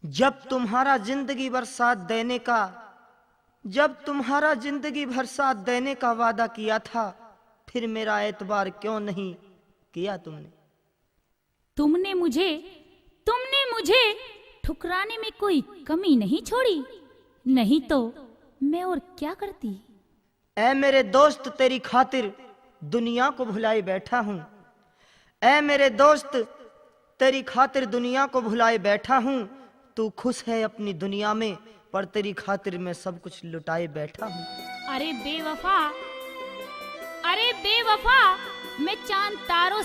जब तुम्हारा जिंदगी भर साथ देने का जब तुम्हारा जिंदगी भर साथ देने का वादा किया था, फिर मेरा एतबार क्यों नहीं किया तुमने? तुमने मुझे ठुकराने में कोई कमी नहीं छोड़ी, नहीं तो मैं और क्या करती। ऐ मेरे दोस्त, तेरी खातिर दुनिया को भुलाए बैठा हूँ। ऐ मेरे दोस्त, तेरी खातिर दुनिया को भुलाए बैठा हूँ। तू खुश है अपनी दुनिया में, पर तेरी खातिर मैं सब कुछ लुटाए बैठा हूँ। अरे बेवफा, मैं चांद तारों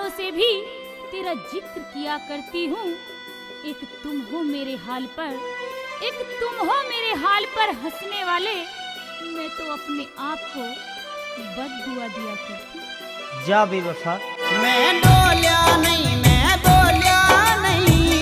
से भी तेरा जिक्र किया करती हूँ। एक तुम हो मेरे हाल पर हंसने वाले, मैं तो अपने आप को बददुआ दिया करती। जा बेवफा। मैं बोलिया नहीं, मैं बोलिया नहीं,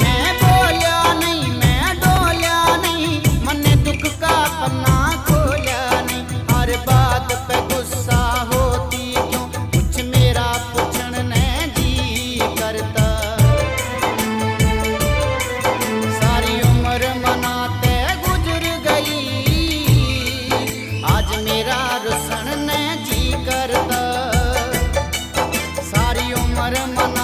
मैं बोलिया नहीं, मैं डोलिया नहीं, मन्ने दुख का पन्ना खोलिया नहीं। हर बात पे गुस्सा होती क्यों, कुछ मेरा पूछन ने जी करता। सारी उम्र मनाते गुजर गई, आज मेरा रुसन ने जी करता। सारी उम्र मना